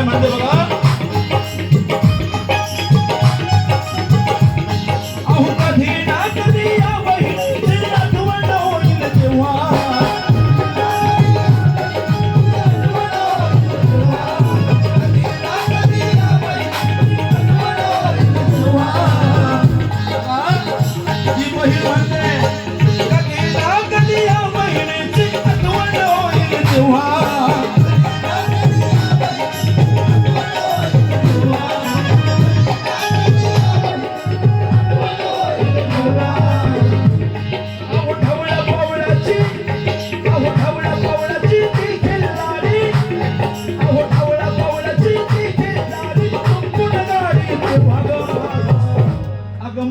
काय म्हणते बघा. अहो कधी ना कधी या बहिणीची आठवण होईल तेव्हा. ही बहीण म्हणते कधी ना कधी या बहिणीची आठवण होईल तेव्हा.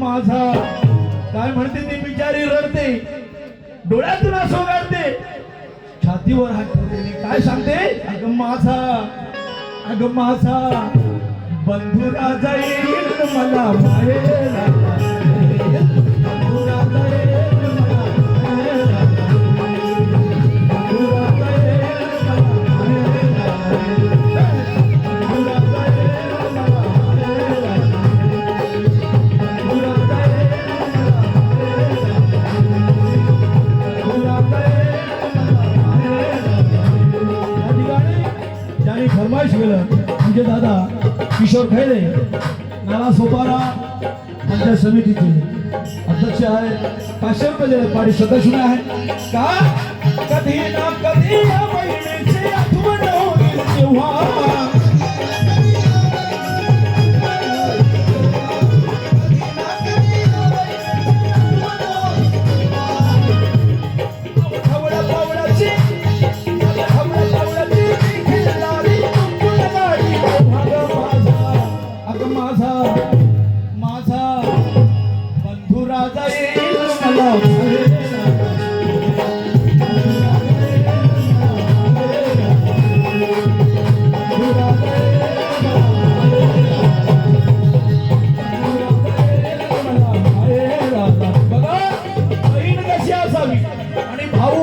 माझा काय म्हणते ती बिचारी रडते, डोळ्यातून आसू काढते, छातीवर हात ठेवते, काय सांगते. अगं माझा बंधू राजा येईल मला माहेर. फरमाईश केलं म्हणजे दादा किशोर खैरे नाला सोपारा आमच्या समितीचे अध्यक्ष आहे. 500 रुपये दिले, पाडी सदस्य आहे का. कधी ना कधी या बहिणीची आठवण होईल तेव्हा.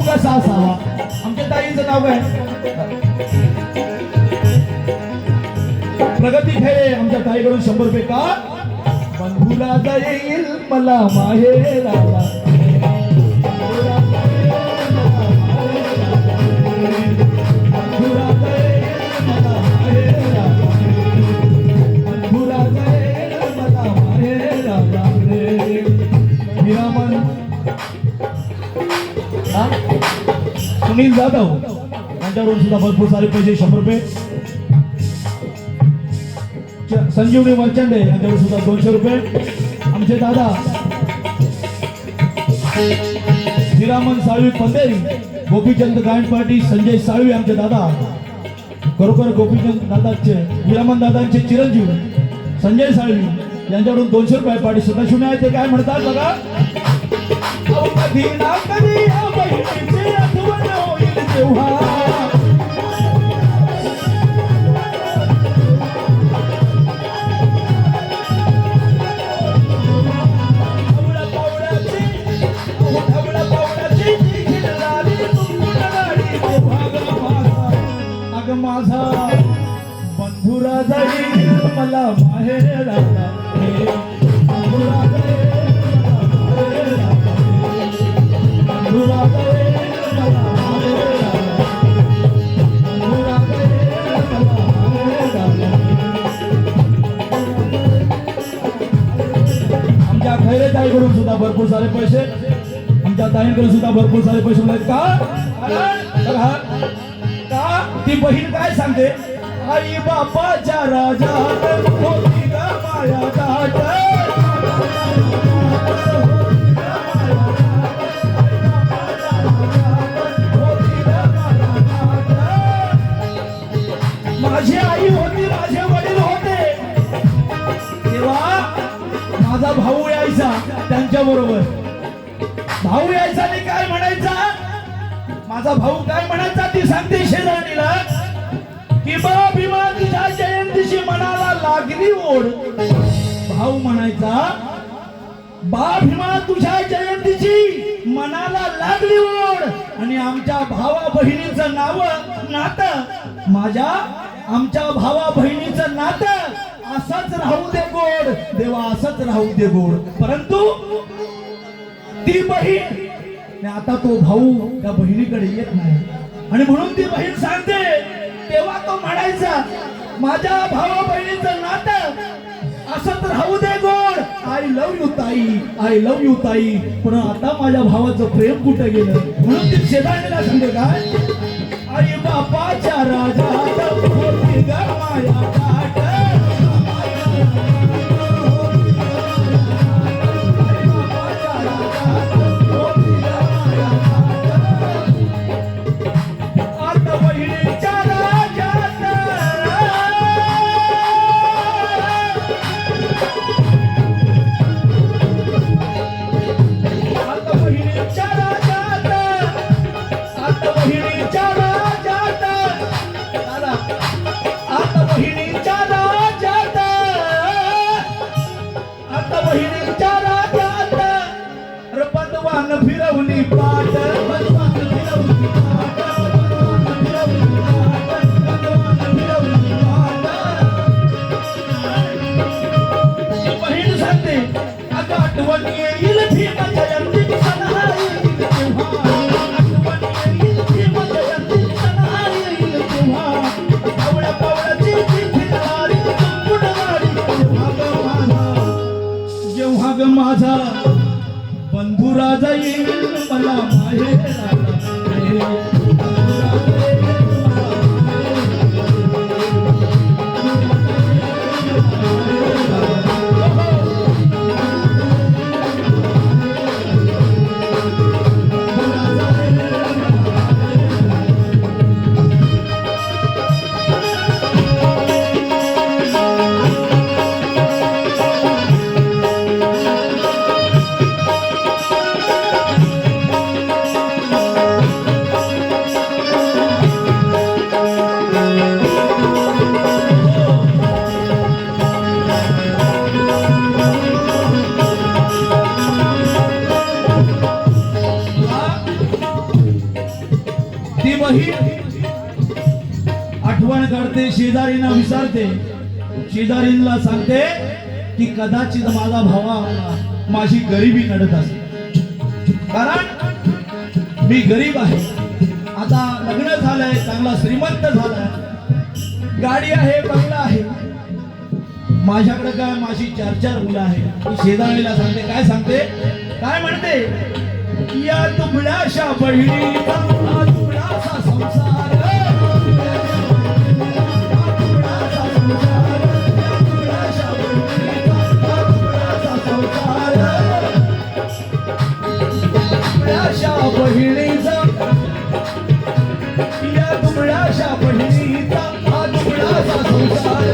कसा असावा. आमच्या ताईंचं नाव आहे प्रगती खैरे. आमच्या ताईकडून 100 रुपये का. बंधूला जाईल मला माहेराला. सुनील जाधव यांच्याकडून सुद्धा भरपूर सारे पैसे 100 रुपये. संजीवनी मर्चंडे यांच्याकडून सुद्धा 200 रुपये. आमचे दादा हिरामन साळवी पंधेरी, गोपीचंद गायन पार्टी, संजय साळवी आमचे दादा. खरोखर गोपीचंद दादाचे हिरामन दादांचे चिरंजीव संजय साळवी यांच्याकडून 200 रुपये पार्टी सदस्य आहे. ते काय म्हणतात बघा. कधी ना कधी या बहिणीची आठवण होईल तेव्हा. अग माझा बंधू राजा येईल मला माहेराला. आमच्या खैरे ताईकडून सुद्धा भरपूर सारे पैसे, आमच्या ताईंकडून सुद्धा भरपूर सारे पैसे मिळाले का. ती बहीण काय सांगते. आई बापाच्या राजा होती ग माया दाट. माझी आई होती, माझे वडील होते, तेव्हा माझा भाऊ यायचा त्यांच्या बरोबर. भाऊ यायचा आणि काय म्हणायचा. माझा भाऊ काय म्हणायचा ती सांगते शेजारणीला की बा भीमा तुझ्या जयंतीची मनाला लागली ओढ. भाऊ म्हणायचा बा भीमा तुझ्या जयंतीची मनाला लागली ओढ. आणि आमच्या भावा बहिणीचं नाव नातं माझ्या आमच्या भावा बहिणीचं नातं असंच राहू दे गोड देवा, असंच राहू दे गोड. परंतु ती बहीण आणि आता तो भाऊ त्या बहिणीकडे येत नाही आणि म्हणून ती बहीण सांगते. तेव्हा तो म्हणायचा माझ्या भावा बहिणीचं नातं असंच राहू दे गोड, आय लव्ह यू ताई, आय लव्ह यू ताई. पण आता माझ्या भावाचं प्रेम कुठे गेलं म्हणून ती शेजारणीला सांगते काय, आई बापाच्या राजात होती ग माया गाठ. आता बहिणीच्या राजात, आता बहिणीच्या राजात, आता बहिणीच्या राजात, आता बहिणीच्या राजात, आता बहिणीच्या राजात पदवान फिरवली पाट, पदवान फिरवली पाट, पदवान फिरवली पाट, पदवान फिरवली पाट. बहीण सांगते अगं आठवण येईल भीम जयंती सणा येईल तेव्हा, आठवण येईल भीम जयंती सणा येईल तेव्हा, आवड्या पावड्याची ती फिरणारी बुडणारी जेव्हा ग माझा, जेव्हा ग माझा बंधू राजा येईल मला माहेराला. ती बहीण आठवण काढते, शेजारीना विचारते, शेजारीला सांगते की कदाचित माझा भावा माझी गरिबी नडत असेल, कारण मी गरीब आहे. आता लग्न झालंय, चांगला श्रीमंत झालाय, गाडी आहे, बंगला आहे, माझ्याकडे काय माझी 4-4 मुलं आहे. शेजारीला सांगते, काय सांगते, काय म्हणते, या तुकड्याशा बहिणीचा हा तुकडासा संसार, तुकड्याशा बहिणीचा, या तुकड्याशा बहिणीचा हा तुकडासा संसार.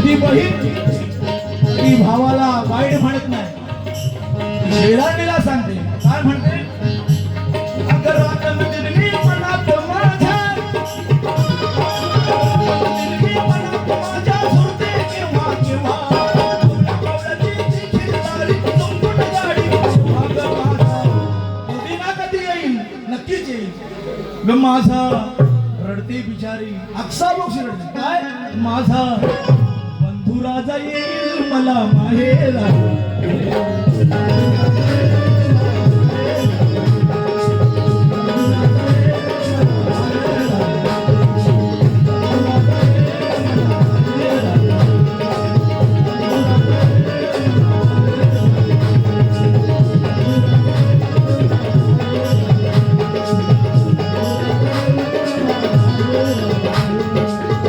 ती बहीण ती भावाला वाईट म्हणत नाही, शेजारणीला सांगते, काय म्हणते, अगर रात दिली मनात माझ्या, दिली मनात माझ्या सुरते केव्हा केव्हा, पावलाची खिरदारी तुंबुट गाडी केव्हा ग माझा, कधी ना कधी येईल, नक्कीच येईल ग माझा. रडते बिचारी, अक्षाबोक्ष रडते, काय माझा बंधू राजा येईल मला माहेरा.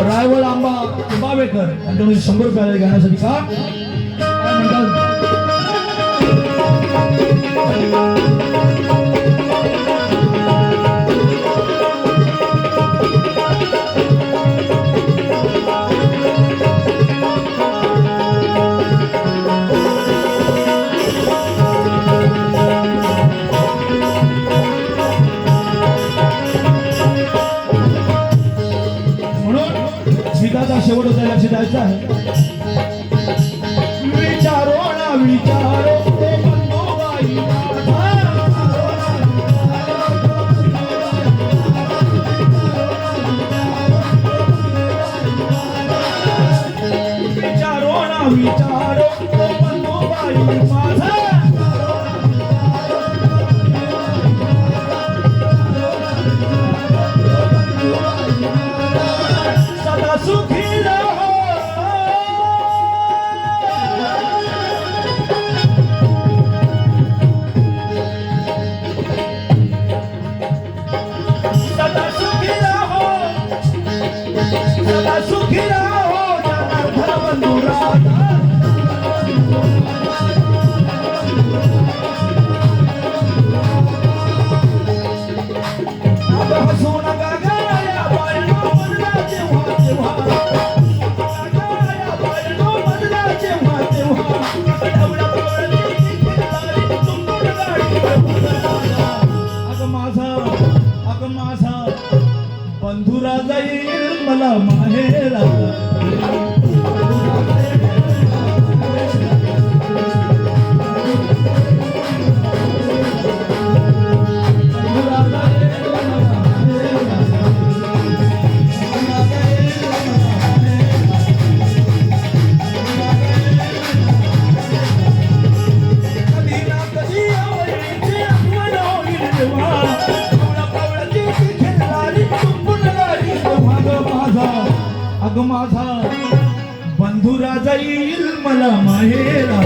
रायवळ आंबा उभावेकर यांच्याकडून 100 रुपये घेण्यासाठी का काय म्हणतात, विचारो तो बंधुबाई विचारो ना विचारो तो बंधुबाई माझा सदा सुखी रहो सदा सुखी रहो सदा सुखी रहो जनार्दन बंधुराजा अब हसू नका गाया बाळनो मधला जेव्हा जेव्हा गाया बाळनो मधला जेव्हा जेव्हा डवळा पवळली खिलारी तुंबून गाडी अग माझा बंधुराजा येईल मला माहेरा अग माझा बंधुराजा येईल मला माहेरा